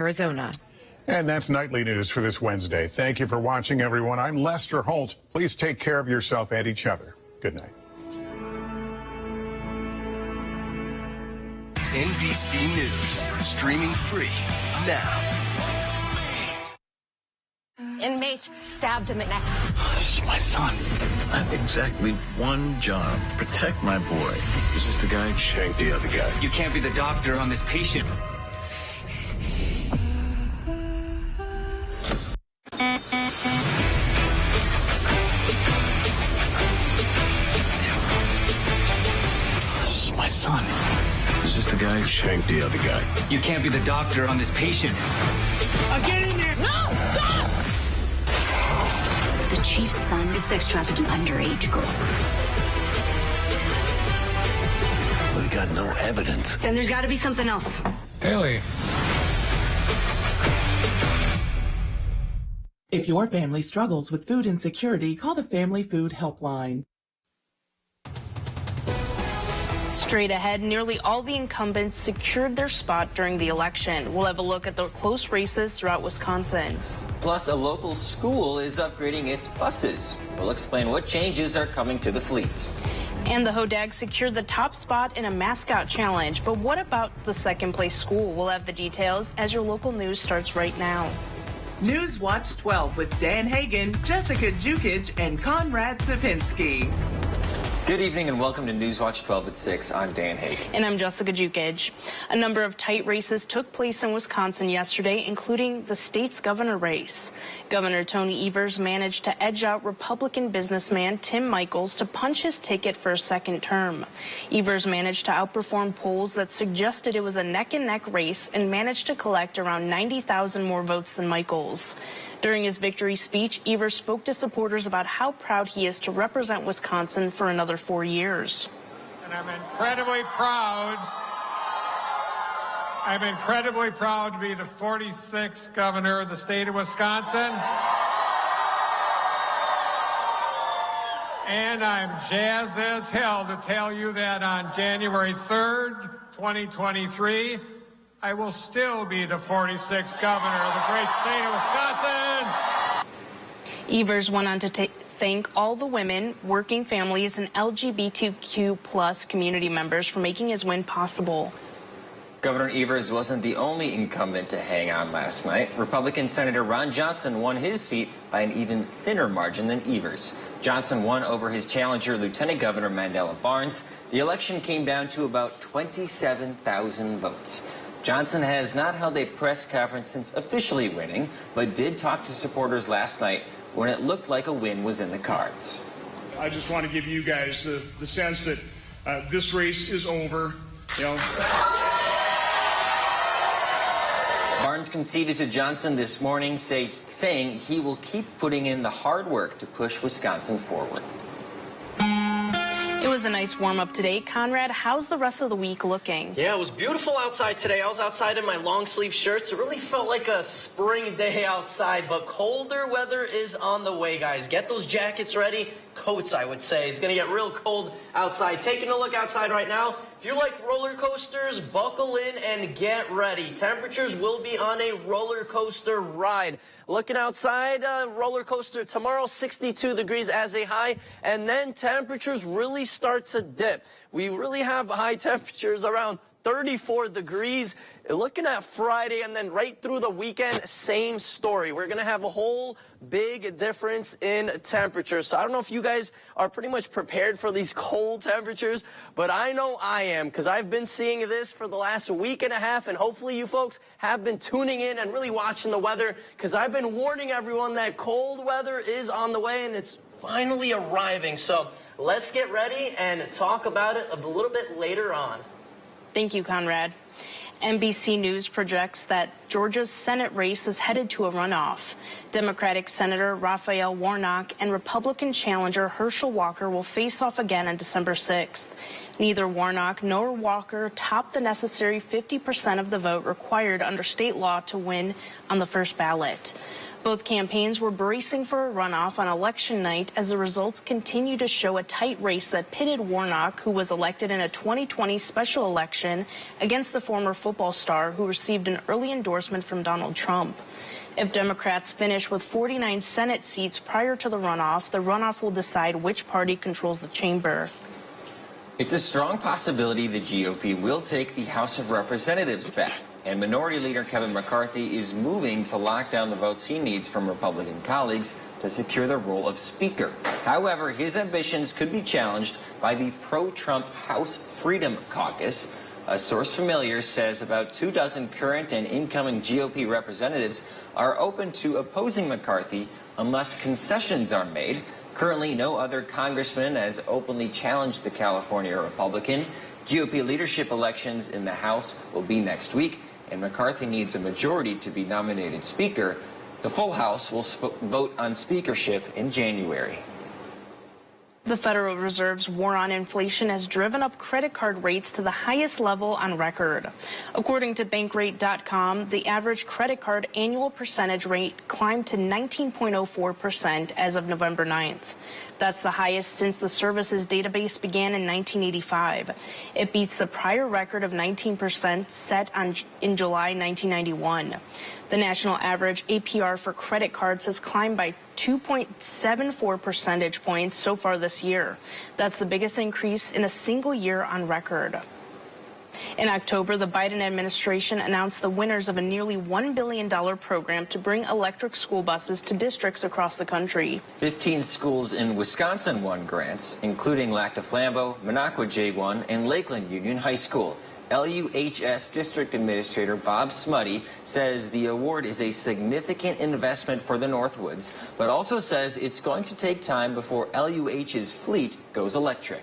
Arizona. And that's Nightly News for this Wednesday. Thank you for watching, everyone. I'm Lester Holt. Please take care of yourself and each other. Good night. NBC News, streaming free now. Inmate stabbed in the neck. This is my son. I have exactly one job. Protect my boy. Is this the guy who shanked the other guy? You can't be the doctor on this patient. This is my son. Is this the guy who shanked the other guy? You can't be the doctor on this patient. Get in there! No! Stop! The chief's son is sex trafficking underage girls. We got no evidence. Then there's got to be something else. Haley. If your family struggles with food insecurity, call the Family Food Helpline. Straight ahead, nearly all the incumbents secured their spot during the election. We'll have a look at the close races throughout Wisconsin. Plus, a local school is upgrading its buses. We'll explain what changes are coming to the fleet. And the Hodag secured the top spot in a mascot challenge. But what about the second place school? We'll have the details as your local news starts right now. News Watch 12 with Dan Hagan, Jessica Jukic, and Conrad Sapinski. Good evening and welcome to Newswatch 12 at 6. I'm Dan Hagan. And I'm Jessica Jukic. A number of tight races took place in Wisconsin yesterday, including the state's governor race. Governor Tony Evers managed to edge out Republican businessman Tim Michels to punch his ticket for a second term. Evers managed to outperform polls that suggested it was a neck-and-neck race and managed to collect around 90,000 more votes than Michels. During his victory speech, Evers spoke to supporters about how proud he is to represent Wisconsin for another 4 years. And I'm incredibly proud to be the 46th governor of the state of Wisconsin. And I'm jazzed as hell to tell you that on January 3rd, 2023, I will still be the 46th governor of the great state of Wisconsin. Evers went on to thank all the women, working families, and LGBTQ+ community members for making his win possible. Governor Evers wasn't the only incumbent to hang on last night. Republican Senator Ron Johnson won his seat by an even thinner margin than Evers. Johnson won over his challenger, Lieutenant Governor Mandela Barnes. The election came down to about 27,000 votes. Johnson has not held a press conference since officially winning, but did talk to supporters last night when it looked like a win was in the cards. I just want to give you guys the sense that this race is over. Barnes conceded to Johnson this morning, saying he will keep putting in the hard work to push Wisconsin forward. It was a nice warm-up today. Conrad, how's the rest of the week looking? Yeah, it was beautiful outside today. I was outside in my long-sleeve shirts. It really felt like a spring day outside, but colder weather is on the way, guys. Get those jackets ready. Coats, I would say. It's going to get real cold outside. Taking a look outside right now. If you like roller coasters, buckle in and get ready. Temperatures will be on a roller coaster ride. Looking outside, roller coaster tomorrow, 62 degrees as a high, and then temperatures really start to dip. We really have high temperatures around 34 degrees. Looking at Friday and then right through the weekend, same story. We're going to have a whole big difference in temperatures. So I don't know if you guys are pretty much prepared for these cold temperatures, but I know I am because I've been seeing this for the last week and a half, and hopefully you folks have been tuning in and really watching the weather because I've been warning everyone that cold weather is on the way and it's finally arriving. So let's get ready and talk about it a little bit later on. Thank you, Conrad. NBC News projects that Georgia's Senate race is headed to a runoff. Democratic Senator Raphael Warnock and Republican challenger Herschel Walker will face off again on December 6th. Neither Warnock nor Walker topped the necessary 50% of the vote required under state law to win on the first ballot. Both campaigns were bracing for a runoff on election night as the results continue to show a tight race that pitted Warnock, who was elected in a 2020 special election, against the former football star who received an early endorsement from Donald Trump. If Democrats finish with 49 Senate seats prior to the runoff will decide which party controls the chamber. It's a strong possibility the GOP will take the House of Representatives back. And Minority Leader Kevin McCarthy is moving to lock down the votes he needs from Republican colleagues to secure the role of Speaker. However, his ambitions could be challenged by the pro-Trump House Freedom Caucus. A source familiar says about 24 current and incoming GOP representatives are open to opposing McCarthy unless concessions are made. Currently, no other congressman has openly challenged the California Republican. GOP leadership elections in the House will be next week, and McCarthy needs a majority to be nominated Speaker. The full House will vote on speakership in January. The Federal Reserve's war on inflation has driven up credit card rates to the highest level on record. According to Bankrate.com, the average credit card annual percentage rate climbed to 19.04% as of November 9th. That's the highest since the service's database began in 1985. It beats the prior record of 19% set in July 1991. The national average APR for credit cards has climbed by 2.74 percentage points so far this year. That's the biggest increase in a single year on record. In October, the Biden administration announced the winners of a nearly $1 billion program to bring electric school buses to districts across the country. 15 schools in Wisconsin won grants, including Lac du Flambeau, Minocqua J1, and Lakeland Union High School. LUHS District Administrator Bob Smutty says the award is a significant investment for the Northwoods, but also says it's going to take time before LUH's fleet goes electric.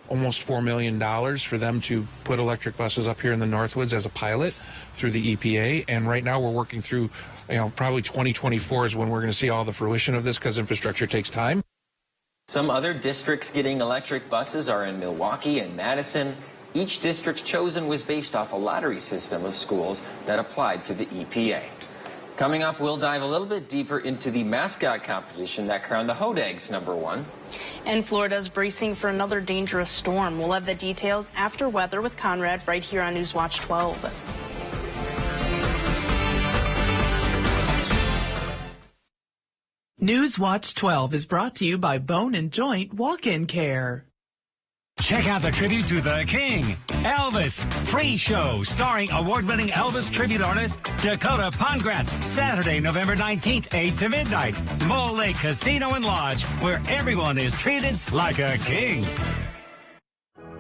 Almost $4 million for them to put electric buses up here in the Northwoods as a pilot through the EPA. And right now we're working through, probably 2024 is when we're going to see all the fruition of this because infrastructure takes time. Some other districts getting electric buses are in Milwaukee and Madison. Each district chosen was based off a lottery system of schools that applied to the EPA. Coming up, we'll dive a little bit deeper into the mascot competition that crowned the Hodags #1. And Florida's bracing for another dangerous storm. We'll have the details after weather with Conrad right here on Newswatch 12. Newswatch 12 is brought to you by Bone and Joint Walk-In Care. Check out the tribute to the King, Elvis. Free show starring award-winning Elvis tribute artist Dakota Pongratz. Saturday, November 19th, 8 to midnight. Mole Lake Casino and Lodge, where everyone is treated like a king.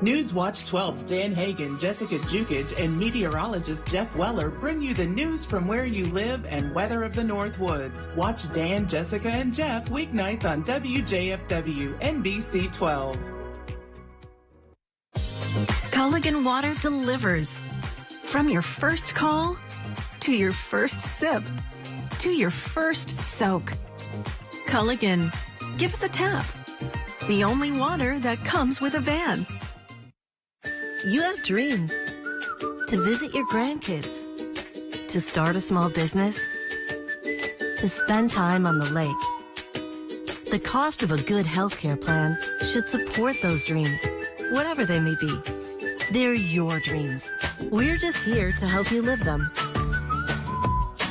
Newswatch 12's Dan Hagan, Jessica Jukic, and meteorologist Jeff Weller bring you the news from where you live and weather of the Northwoods. Watch Dan, Jessica, and Jeff weeknights on WJFW NBC 12. Culligan Water delivers. From your first call, to your first sip, to your first soak. Culligan, give us a tap. The only water that comes with a van. You have dreams. To visit your grandkids. To start a small business. To spend time on the lake. The cost of a good healthcare plan should support those dreams, whatever they may be. They're your dreams. We're just here to help you live them.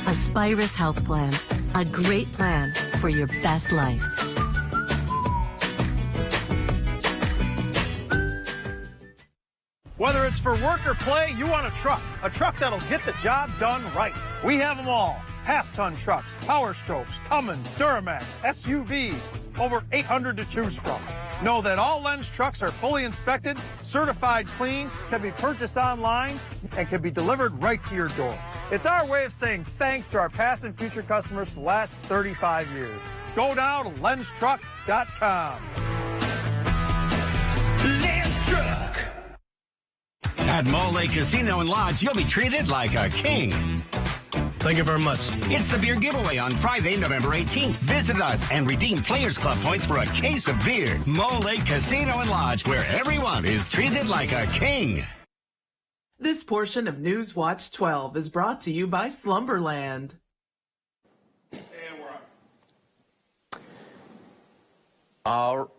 Aspirus Health Plan, a great plan for your best life. Whether it's for work or play, you want a truck that'll get the job done right. We have them all. Half-ton trucks, Power Strokes, Cummins, Duramax, SUVs, over 800 to choose from. Know that all Lenz trucks are fully inspected, certified clean, can be purchased online, and can be delivered right to your door. It's our way of saying thanks to our past and future customers for the last 35 years. Go now to LenzTruck.com. Lenz Truck. At Mole Lake Casino and Lodge, you'll be treated like a king. Thank you very much. It's the beer giveaway on Friday, November 18th. Visit us and redeem Players Club points for a case of beer. Mole Lake Casino and Lodge, where everyone is treated like a king. This portion of News Watch 12 is brought to you by Slumberland. All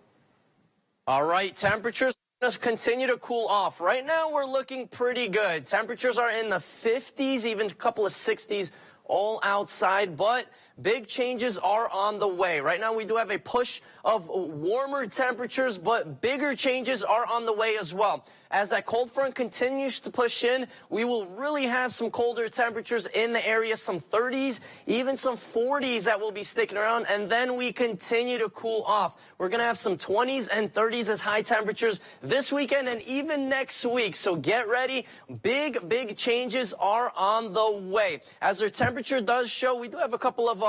right, temperatures just continue to cool off. Right now, we're looking pretty good. Temperatures are in the 50s, even a couple of 60s all outside, but big changes are on the way. Right now, we do have a push of warmer temperatures, but bigger changes are on the way as well. As that cold front continues to push in, we will really have some colder temperatures in the area, some 30s, even some 40s that will be sticking around, and then we continue to cool off. We're going to have some 20s and 30s as high temperatures this weekend and even next week, so get ready. Big changes are on the way. As our temperature does show, we do have a couple of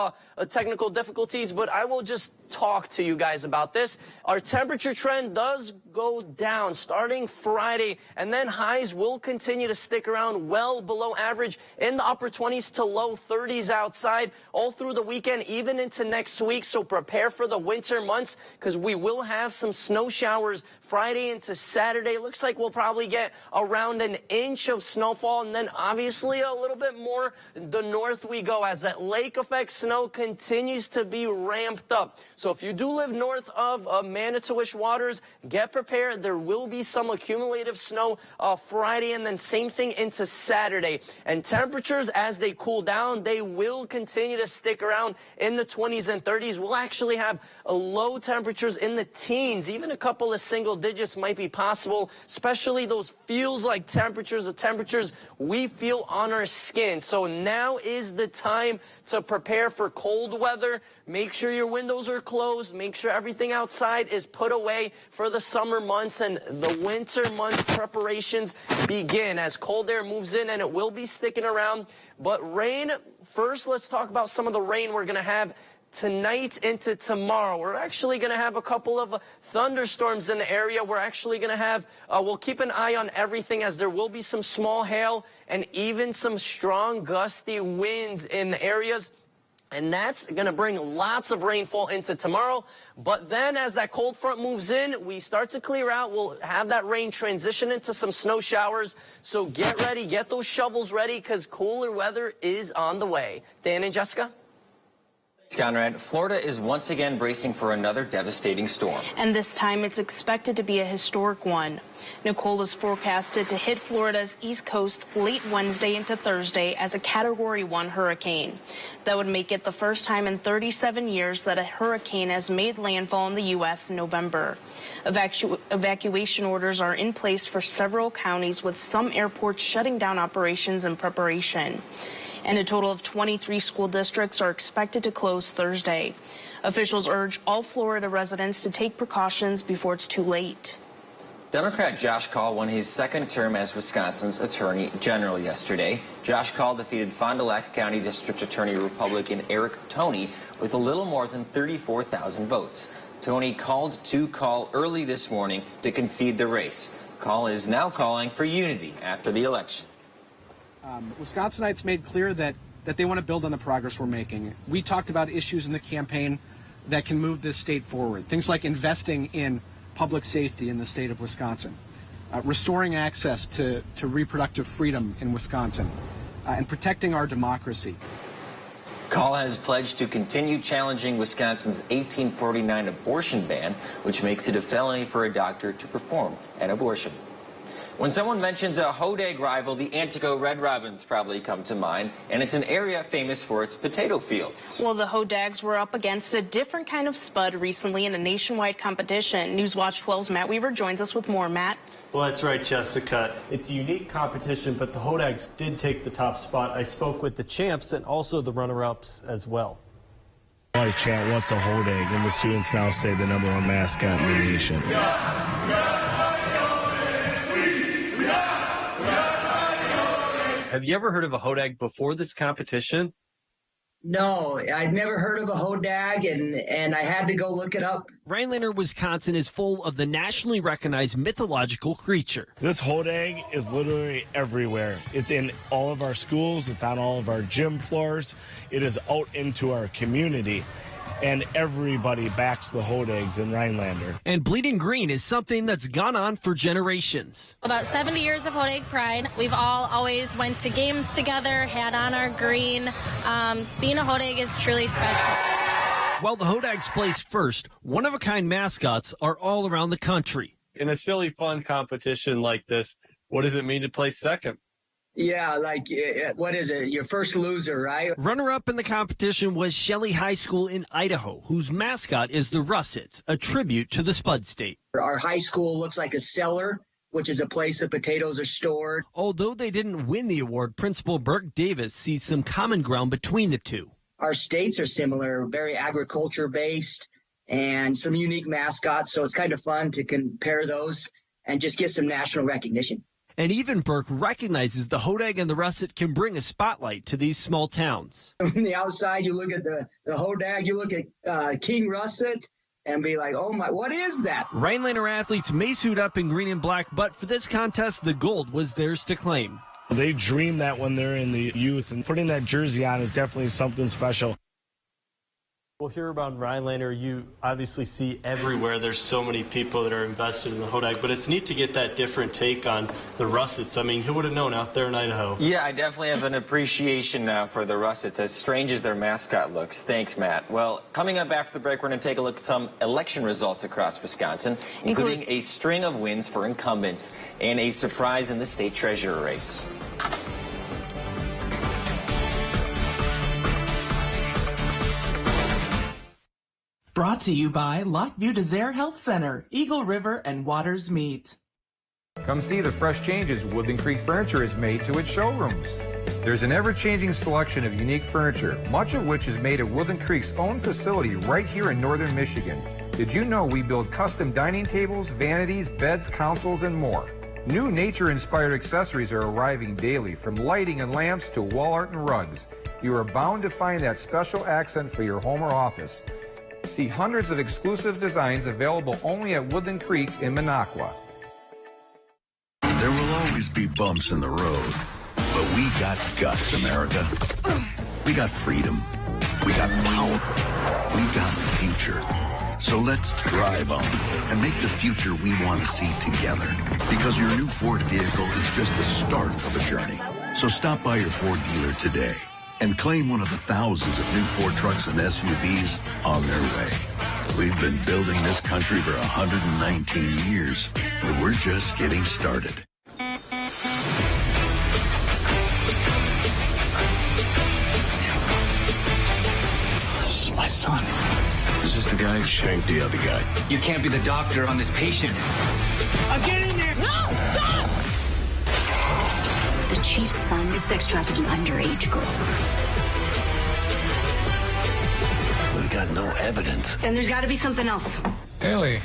technical difficulties, but I will just talk to you guys about this. Our temperature trend does go down starting Friday, and then highs will continue to stick around well below average in the upper 20s to low 30s outside all through the weekend, even into next week. So prepare for the winter months because we will have some snow showers Friday into Saturday. Looks like we'll probably get around an inch of snowfall, and then obviously a little bit more the north we go as that lake effect snow continues to be ramped up. So if you do live north of Manitowish waters, get prepared. There will be some accumulative snow Friday, and then same thing into Saturday. And temperatures, as they cool down, they will continue to stick around in the 20s and 30s. We'll actually have low temperatures in the teens. Even a couple of single digits might be possible, especially those feels like temperatures, the temperatures we feel on our skin. So now is the time to prepare for cold weather. Make sure your windows are closed. Make sure everything outside is put away for the summer months, and the winter month preparations begin as cold air moves in, and it will be sticking around. But rain, first let's talk about some of the rain we're going to have tonight into tomorrow. We're actually going to have a couple of thunderstorms in the area. We're actually going to have, we'll keep an eye on everything as there will be some small hail and even some strong gusty winds in the areas. And that's going to bring lots of rainfall into tomorrow. But then as that cold front moves in, we start to clear out. We'll have that rain transition into some snow showers. So get ready, get those shovels ready because cooler weather is on the way. Dan and Jessica? Conrad, Florida is once again bracing for another devastating storm. And this time it's expected to be a historic one. Nicole is forecasted to hit Florida's east coast late Wednesday into Thursday as a Category 1 hurricane. That would make it the first time in 37 years that a hurricane has made landfall in the U.S. in November. Evacuation orders are in place for several counties, with some airports shutting down operations in preparation. And a total of 23 school districts are expected to close Thursday. Officials urge all Florida residents to take precautions before it's too late. Democrat Josh Kaul won his second term as Wisconsin's Attorney General yesterday. Josh Kaul defeated Fond du Lac County District Attorney Republican Eric Toney with a little more than 34,000 votes. Toney called to Kaul early this morning to concede the race. Kaul is now calling for unity after the election. Wisconsinites made clear that they want to build on the progress we're making. We talked about issues in the campaign that can move this state forward. Things like investing in public safety in the state of Wisconsin, restoring access to reproductive freedom in Wisconsin, and protecting our democracy. Kaul has pledged to continue challenging Wisconsin's 1849 abortion ban, which makes it a felony for a doctor to perform an abortion. When someone mentions a Hodag rival, the Antico Red Robins probably come to mind, and it's an area famous for its potato fields. Well, the Hodags were up against a different kind of spud recently in a nationwide competition. Newswatch 12's Matt Weaver joins us with more. Matt? Well, that's right, Jessica. It's a unique competition, but the Hodags did take the top spot. I spoke with the champs and also the runner-ups as well. I chant, what's a Hodag? And the students now say the #1 mascot in the nation. Have you ever heard of a Hodag before this competition? No, I'd never heard of a hodag, and I had to go look it up. Rhinelander, Wisconsin is full of the nationally recognized mythological creature. This hodag is literally everywhere. It's in all of our schools. It's on all of our gym floors. It is out into our community. And everybody backs the hodags in Rhinelander. And bleeding green is something that's gone on for generations. About 70 years of hodag pride. We've all always went to games together, had on our green. Being a hodag is truly special. While the hodags place first, one-of-a-kind mascots are all around the country. In a silly, fun competition like this, what does it mean to place second? Yeah, like, what is it? Your first loser, right? Runner-up in the competition was Shelley High School in Idaho, whose mascot is the Russets, a tribute to the Spud State. Our high school looks like a cellar, which is a place that potatoes are stored. Although they didn't win the award, Principal Burke Davis sees some common ground between the two. Our states are similar, very agriculture-based, and some unique mascots, so it's kind of fun to compare those and just get some national recognition. And even Burke recognizes the hodag and the russet can bring a spotlight to these small towns. From the outside, you look at the hodag, you look at King Russet, and be like, oh my, what is that? Rhinelander athletes may suit up in green and black, but for this contest, the gold was theirs to claim. They dream that when they're in the youth, and putting that jersey on is definitely something special. Well, here around Rhinelander, you obviously see everywhere there's so many people that are invested in the hodag, but it's neat to get that different take on the Russets. I mean, who would have known out there in Idaho? Yeah, I definitely have an appreciation now for the Russets, as strange as their mascot looks. Thanks, Matt. Well, coming up after the break, we're going to take a look at some election results across Wisconsin, including a string of wins for incumbents and a surprise in the state treasurer race. Brought to you by Lockview Desert Health Center, Eagle River, and Waters Meat. Come see the fresh changes Woodland Creek Furniture has made to its showrooms. There's an ever-changing selection of unique furniture, much of which is made at Woodland Creek's own facility right here in northern Michigan. Did you know we build custom dining tables, vanities, beds, consoles, and more? New nature-inspired accessories are arriving daily, from lighting and lamps to wall art and rugs. You are bound to find that special accent for your home or office. See hundreds of exclusive designs available only at Woodland Creek in Minocqua. There will always be bumps in the road, but we got guts, America. We got freedom. We got power. We got future. So let's drive on and make the future we want to see together. Because your new Ford vehicle is just the start of a journey. So stop by your Ford dealer today and claim one of the thousands of new Ford trucks and SUVs on their way. We've been building this country for 119 years, but we're just getting started. This is my son. Is this the guy who shanked the other guy? You can't be the doctor on this patient. Get in there! No! Stop! The chief's son is sex trafficking underage girls. We got no evidence. Then there's got to be something else. Haley.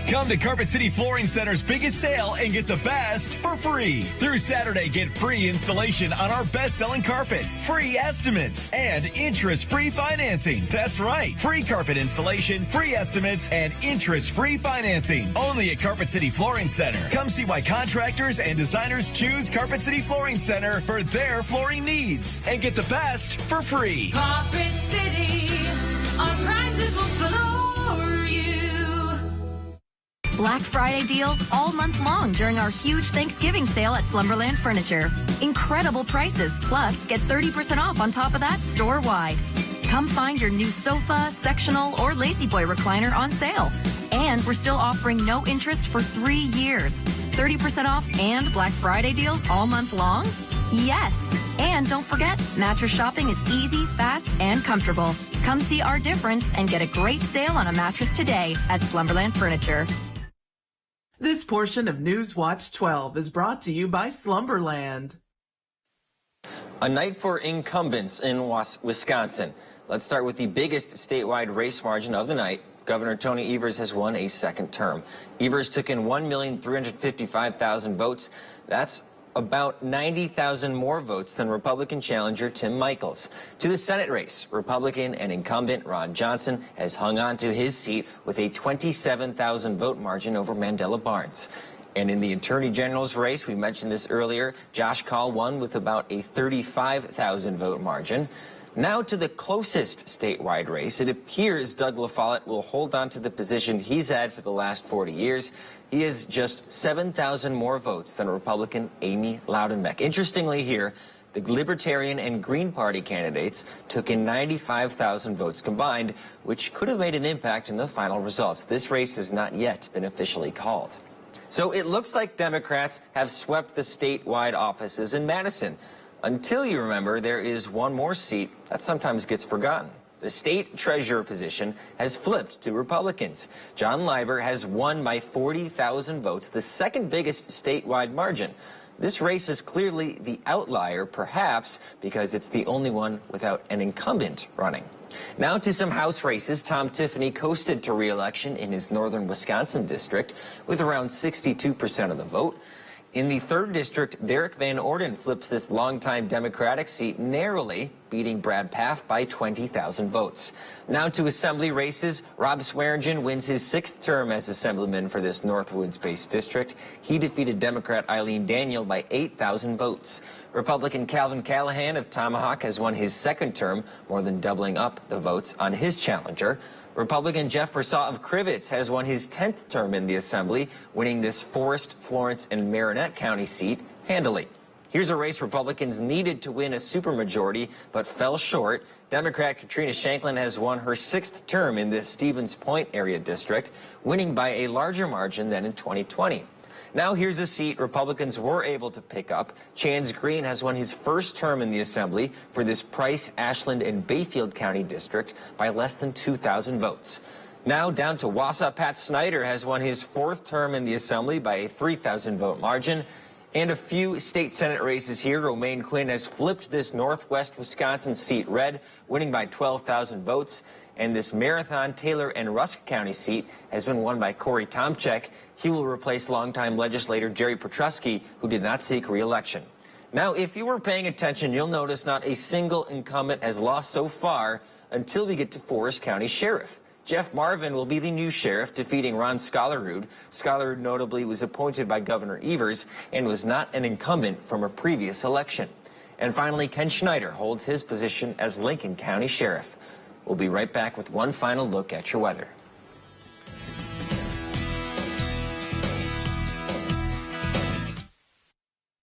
Come to Carpet City Flooring Center's biggest sale and get the best for free. Through Saturday, get free installation on our best-selling carpet, free estimates, and interest-free financing. That's right. Free carpet installation, free estimates, and interest-free financing. Only at Carpet City Flooring Center. Come see why contractors and designers choose Carpet City Flooring Center for their flooring needs. And get the best for free. Carpet City, our prices will floor you. Black Friday deals all month long during our huge Thanksgiving sale at Slumberland Furniture. Incredible prices, plus get 30% off on top of that store-wide. Come find your new sofa, sectional, or Lazy Boy recliner on sale. And we're still offering no interest for 3 years. 30% off and Black Friday deals all month long? Yes. And don't forget, mattress shopping is easy, fast, and comfortable. Come see our difference and get a great sale on a mattress today at Slumberland Furniture. This portion of News Watch 12 is brought to you by Slumberland. A night for incumbents in Wisconsin. Let's start with the biggest statewide race margin of the night. Governor Tony Evers has won a second term. Evers took in 1,355,000 votes. That's about 90,000 more votes than Republican challenger Tim Michels. To the Senate race, Republican and incumbent Ron Johnson has hung on to his seat with a 27,000 vote margin over Mandela Barnes. And in the Attorney General's race, we mentioned this earlier, Josh Kaul won with about a 35,000 vote margin. Now to the closest statewide race. It appears Doug LaFollette will hold on to the position he's had for the last 40 years. He has just 7,000 more votes than Republican Amy Loudenbeck. Interestingly here, the Libertarian and Green Party candidates took in 95,000 votes combined, which could have made an impact in the final results. This race has not yet been officially called. So it looks like Democrats have swept the statewide offices in Madison. Until you remember, there is one more seat that sometimes gets forgotten. The state treasurer position has flipped to Republicans. John Leiber has won by 40,000 votes, the second biggest statewide margin. This race is clearly the outlier, perhaps because it's the only one without an incumbent running. Now to some House races. Tom Tiffany coasted to re-election in his northern Wisconsin district with around 62% of the vote. In the 3rd District, Derek Van Orden flips this longtime Democratic seat narrowly, beating Brad Pfaff by 20,000 votes. Now to Assembly races. Rob Swearingen wins his 6th term as Assemblyman for this Northwoods-based district. He defeated Democrat Eileen Daniel by 8,000 votes. Republican Calvin Callahan of Tomahawk has won his 2nd term, more than doubling up the votes on his challenger. Republican Jeff Persaud of Crivets has won his 10th term in the Assembly, winning this Forest, Florence, and Marinette County seat handily. Here's a race Republicans needed to win a supermajority, but fell short. Democrat Katrina Shanklin has won her 6th term in this Stevens Point area district, winning by a larger margin than in 2020. Now here's a seat Republicans were able to pick up. Chance Green has won his 1st term in the Assembly for this Price, Ashland, and Bayfield County district by less than 2,000 votes. Now down to Wausau, Pat Snyder has won his 4th term in the Assembly by a 3,000 vote margin. And a few state Senate races here. Romaine Quinn has flipped this northwest Wisconsin seat red, winning by 12,000 votes. And this Marathon, Taylor, and Rusk County seat has been won by Corey Tomczyk. He will replace longtime legislator Jerry Petrusky, who did not seek re-election. Now, if you were paying attention, you'll notice not a single incumbent has lost so far until we get to Forest County Sheriff. Jeff Marvin will be the new sheriff, defeating Ron Scholarud. Scholarud notably was appointed by Governor Evers and was not an incumbent from a previous election. And finally, Ken Schneider holds his position as Lincoln County Sheriff. We'll be right back with one final look at your weather.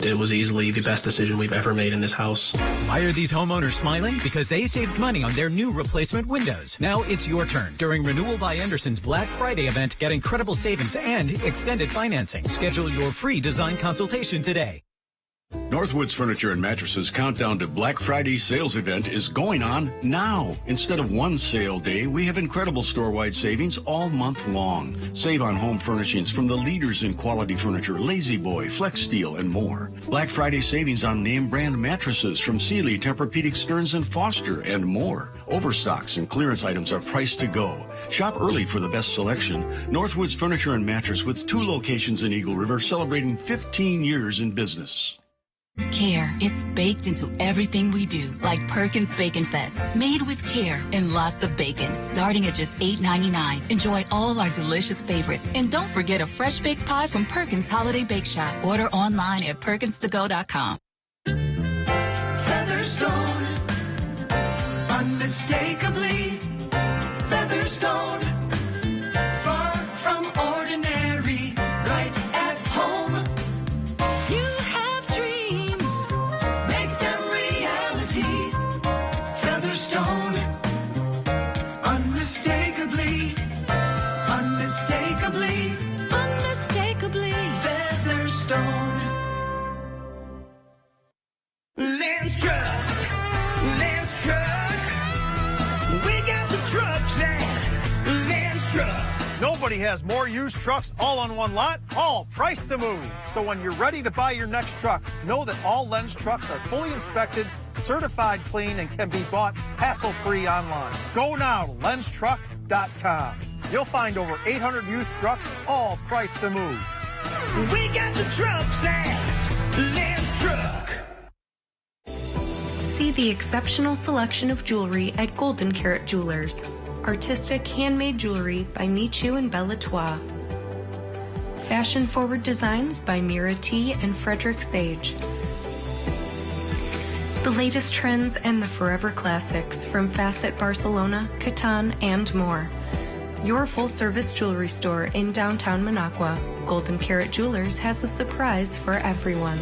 It was easily the best decision we've ever made in this house. Why are these homeowners smiling? Because they saved money on their new replacement windows. Now it's your turn. During Renewal by Anderson's Black Friday event, get incredible savings and extended financing. Schedule your free design consultation today. Northwoods Furniture and Mattresses Countdown to Black Friday sales event is going on now. Instead of one sale day, we have incredible store-wide savings all month long. Save on home furnishings from the leaders in quality furniture, Lazy Boy, Flex Steel, and more. Black Friday savings on name brand mattresses from Sealy, Tempur-Pedic, Stearns & Foster, and more. Overstocks and clearance items are priced to go. Shop early for the best selection. Northwoods Furniture and Mattress with 2 locations in Eagle River, celebrating 15 years in business. Care. It's baked into everything we do, like Perkins Bacon Fest, made with care and lots of bacon, starting at just $8.99. Enjoy all our delicious favorites, and don't forget a fresh baked pie from Perkins Holiday Bake Shop. Order online at perkinstogo.com. Featherstone, unmistakably Featherstone, far from ordinary, right at home. You have dreams, make them reality. Featherstone, unmistakably, unmistakably, unmistakably Featherstone. Lance Truck, we got the trucks now. Lance Truck. Nobody has more used trucks all on one lot, all priced to move. So when you're ready to buy your next truck, know that all Lenz trucks are fully inspected, certified clean, and can be bought hassle-free online. Go now to lenztruck.com. You'll find over 800 used trucks, all priced to move. We got the trucks that Lance See the exceptional selection of jewelry at Golden Carat Jewelers. Artistic handmade jewelry by Michu and Bellatois. Fashion-forward designs by Mira T. and Frederick Sage. The latest trends and the forever classics from Facet Barcelona, Catan, and more. Your full-service jewelry store in downtown Minocqua. Golden Carat Jewelers has a surprise for everyone.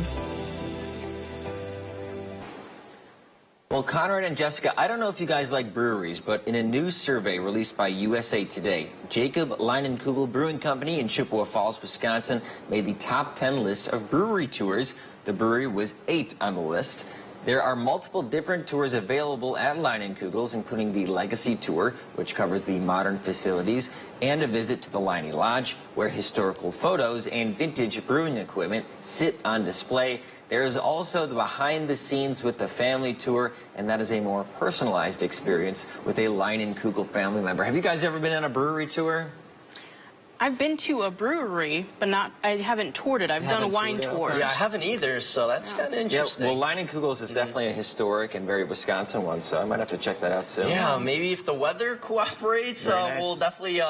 Well, Conrad and Jessica, I don't know if you guys like breweries, but in a new survey released by USA Today, Jacob Leinenkugel Brewing Company in Chippewa Falls, Wisconsin, made the top 10 list of brewery tours. The brewery was 8 on the list. There are multiple different tours available at Leinenkugel's, including the Legacy Tour, which covers the modern facilities, and a visit to the Leinie Lodge, where historical photos and vintage brewing equipment sit on display. There is also the behind the scenes with the family tour, and that is a more personalized experience with a Leinenkugel family member. Have you guys ever been on a brewery tour? I've been to a brewery, but I haven't toured it. I've done a wine tour. Yeah, I haven't either, so that's kind of interesting. Yeah, well, Leinenkugel's is definitely a historic and very Wisconsin one, so I might have to check that out soon. Yeah, maybe if the weather cooperates, nice. We'll definitely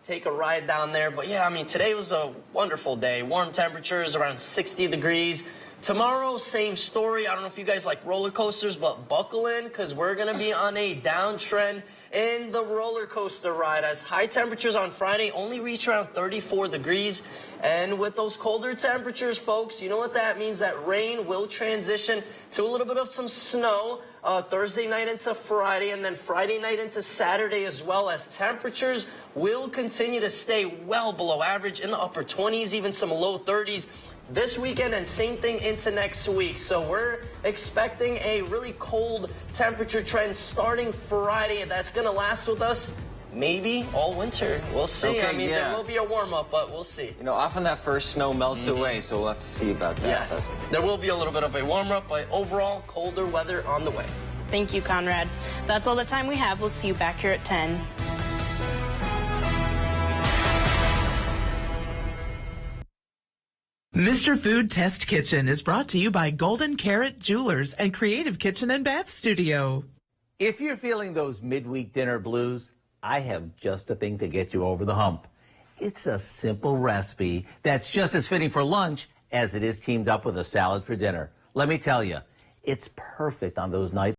take a ride down there. But yeah, I mean, today was a wonderful day. Warm temperatures, around 60 degrees. Tomorrow, same story. I don't know if you guys like roller coasters, but buckle in, because we're going to be on a downtrend in the roller coaster ride, as high temperatures on Friday only reach around 34 degrees. And with those colder temperatures, folks, you know what that means? That rain will transition to a little bit of some snow Thursday night into Friday, and then Friday night into Saturday as well, as temperatures will continue to stay well below average in the upper 20s, even some low 30s. This weekend, and same thing into next week. So we're expecting a really cold temperature trend starting Friday, and that's going to last with us maybe all winter. We'll see. Okay, I mean, there will be a warm-up, but we'll see. You know, often that first snow melts away, so we'll have to see about that. Yes, there will be a little bit of a warm-up, but overall, colder weather on the way. Thank you, Conrad. That's all the time we have. We'll see you back here at 10. Mr. Food Test Kitchen is brought to you by Golden Carat Jewelers and Creative Kitchen and Bath Studio. If you're feeling those midweek dinner blues, I have just the thing to get you over the hump. It's a simple recipe that's just as fitting for lunch as it is teamed up with a salad for dinner. Let me tell you, it's perfect on those nights